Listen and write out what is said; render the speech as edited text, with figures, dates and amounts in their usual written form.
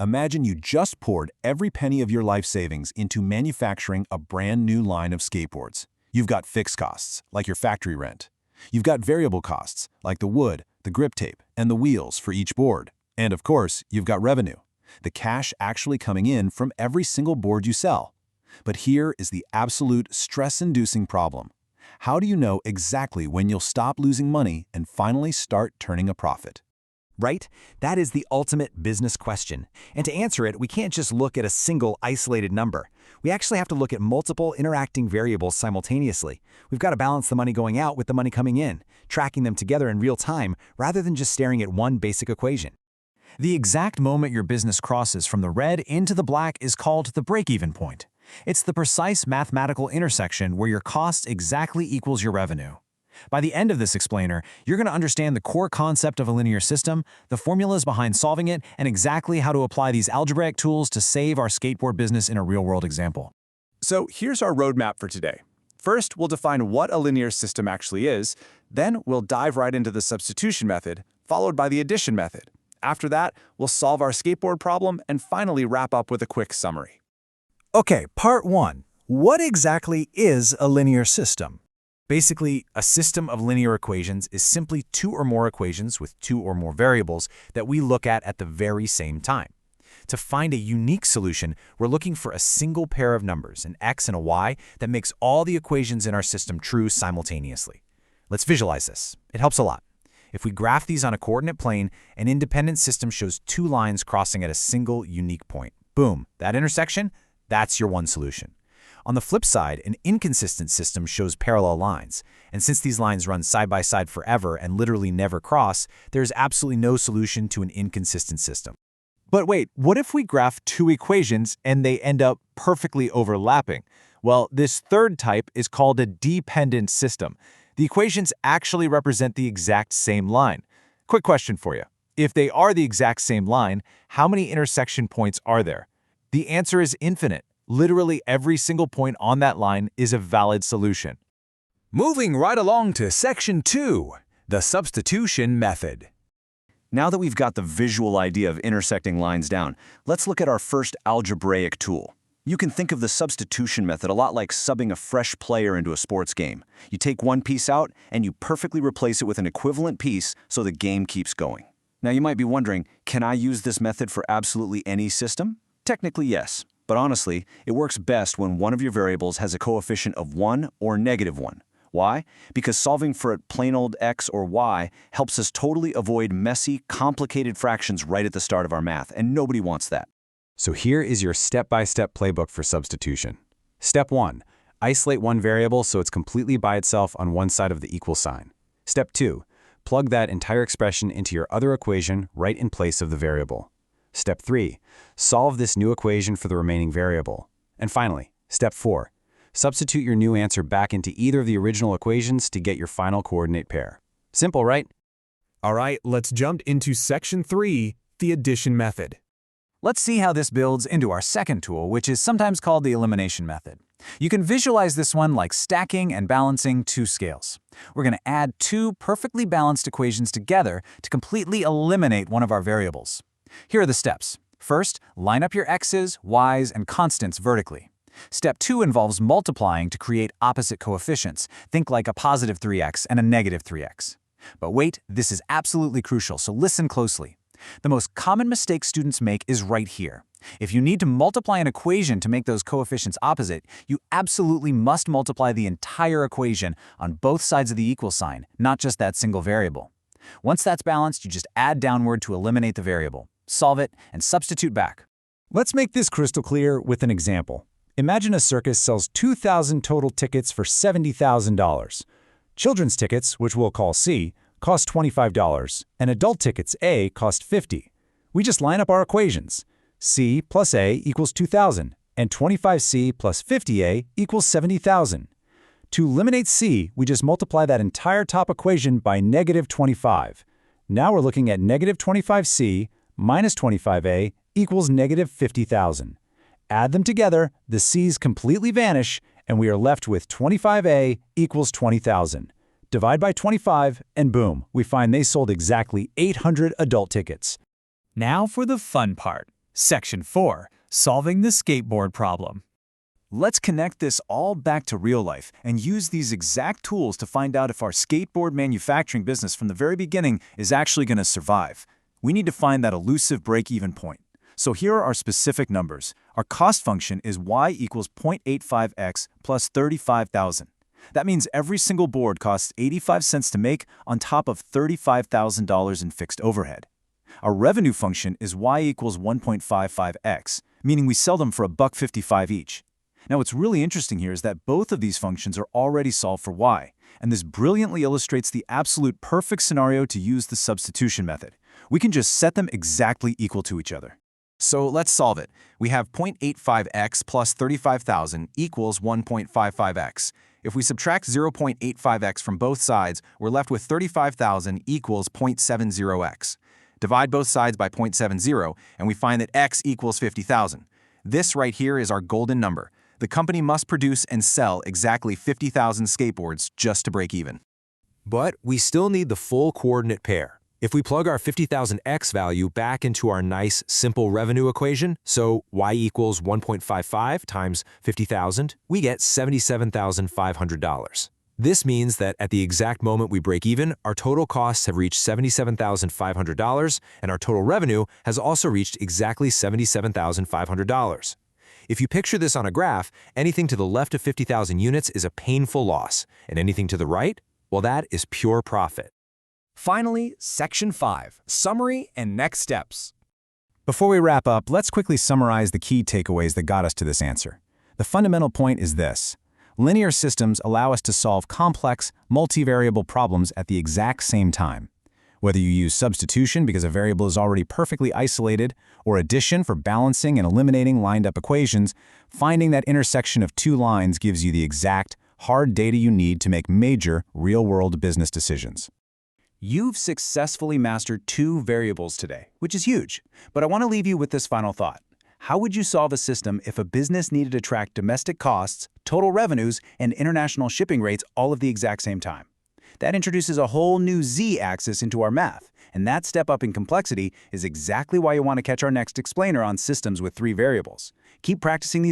Imagine you just poured every penny of your life savings into manufacturing a brand new line of skateboards. You've got fixed costs, like your factory rent. You've got variable costs, like the wood, the grip tape, and the wheels for each board. And of course, you've got revenue, the cash actually coming in from every single board you sell. But here is the absolute stress-inducing problem. How do you know exactly when you'll stop losing money and finally start turning a profit? Right? That is the ultimate business question. And to answer it, we can't just look at a single isolated number. We actually have to look at multiple interacting variables simultaneously. We've got to balance the money going out with the money coming in, tracking them together in real time rather than just staring at one basic equation. The exact moment your business crosses from the red into the black is called the break-even point. It's the precise mathematical intersection where your cost exactly equals your revenue. By the end of this explainer, you're going to understand the core concept of a linear system, the formulas behind solving it, and exactly how to apply these algebraic tools to save our skateboard business in a real-world example. So here's our roadmap for today. First, we'll define what a linear system actually is. Then we'll dive right into the substitution method, followed by the addition method. After that, we'll solve our skateboard problem and finally wrap up with a quick summary. Okay, part 1. What exactly is a linear system? Basically, a system of linear equations is simply two or more equations with two or more variables that we look at the very same time. To find a unique solution, we're looking for a single pair of numbers, an x and a y, that makes all the equations in our system true simultaneously. Let's visualize this. It helps a lot. If we graph these on a coordinate plane, an independent system shows two lines crossing at a single unique point. Boom, that intersection, that's your one solution. On the flip side, an inconsistent system shows parallel lines. And since these lines run side by side forever and literally never cross, there's absolutely no solution to an inconsistent system. But wait, what if we graph two equations and they end up perfectly overlapping? Well, this third type is called a dependent system. The equations actually represent the exact same line. Quick question for you. If they are the exact same line, how many intersection points are there? The answer is infinite. Literally every single point on that line is a valid solution. Moving right along to section 2, the substitution method. Now that we've got the visual idea of intersecting lines down, let's look at our first algebraic tool. You can think of the substitution method a lot like subbing a fresh player into a sports game. You take one piece out and you perfectly replace it with an equivalent piece so the game keeps going. Now you might be wondering, can I use this method for absolutely any system? Technically, yes. But honestly, it works best when one of your variables has a coefficient of 1 or -1. Why? Because solving for a plain old x or y helps us totally avoid messy, complicated fractions right at the start of our math, and nobody wants that. So here is your step-by-step playbook for substitution. Step 1. Isolate one variable so it's completely by itself on one side of the equal sign. Step 2. Plug that entire expression into your other equation right in place of the variable. Step 3. Solve this new equation for the remaining variable. And finally, Step 4. Substitute your new answer back into either of the original equations to get your final coordinate pair. Simple, right? All right, let's jump into section 3, the addition method. Let's see how this builds into our second tool, which is sometimes called the elimination method. You can visualize this one like stacking and balancing two scales. We're going to add two perfectly balanced equations together to completely eliminate one of our variables. Here are the steps. First, line up your x's, y's, and constants vertically. Step 2 involves multiplying to create opposite coefficients. Think like a positive 3x and a negative 3x. But wait, this is absolutely crucial, so listen closely. The most common mistake students make is right here. If you need to multiply an equation to make those coefficients opposite, you absolutely must multiply the entire equation on both sides of the equal sign, not just that single variable. Once that's balanced, you just add downward to eliminate the variable. Solve it, and substitute back. Let's make this crystal clear with an example. Imagine a circus sells 2,000 total tickets for $70,000. Children's tickets, which we'll call C, cost $25, and adult tickets A cost $50. We just line up our equations. C plus A equals 2,000, and 25C plus 50A equals 70,000. To eliminate C, we just multiply that entire top equation by -25. Now we're looking at -25C minus 25A equals -50,000. Add them together, the C's completely vanish, and we are left with 25A equals 20,000. Divide by 25, and boom, we find they sold exactly 800 adult tickets. Now for the fun part. Section 4. Solving the skateboard problem. Let's connect this all back to real life and use these exact tools to find out if our skateboard manufacturing business from the very beginning is actually going to survive. We need to find that elusive break-even point. So here are our specific numbers. Our cost function is y equals 0.85x plus 35,000. That means every single board costs 85 cents to make on top of $35,000 in fixed overhead. Our revenue function is y equals 1.55x, meaning we sell them for $1.55 each. Now what's really interesting here is that both of these functions are already solved for y, and this brilliantly illustrates the absolute perfect scenario to use the substitution method. We can just set them exactly equal to each other. So let's solve it. We have 0.85x plus 35,000 equals 1.55x. If we subtract 0.85x from both sides, we're left with 35,000 equals 0.70x. Divide both sides by 0.70, and we find that x equals 50,000. This right here is our golden number. The company must produce and sell exactly 50,000 skateboards just to break even. But we still need the full coordinate pair. If we plug our 50,000x value back into our nice, simple revenue equation, so y equals 1.55 times 50,000, we get $77,500. This means that at the exact moment we break even, our total costs have reached $77,500, and our total revenue has also reached exactly $77,500. If you picture this on a graph, anything to the left of 50,000 units is a painful loss, and anything to the right, well, that is pure profit. Finally, Section 5. Summary and next steps. Before we wrap up, let's quickly summarize the key takeaways that got us to this answer. The fundamental point is this. Linear systems allow us to solve complex, multivariable problems at the exact same time. Whether you use substitution because a variable is already perfectly isolated, or addition for balancing and eliminating lined-up equations, finding that intersection of two lines gives you the exact, hard data you need to make major, real-world business decisions. You've successfully mastered 2 variables today, which is huge. But I want to leave you with this final thought. How would you solve a system if a business needed to track domestic costs, total revenues, and international shipping rates all at the exact same time? That introduces a whole new z-axis into our math, and that step up in complexity is exactly why you want to catch our next explainer on systems with 3 variables. Keep practicing these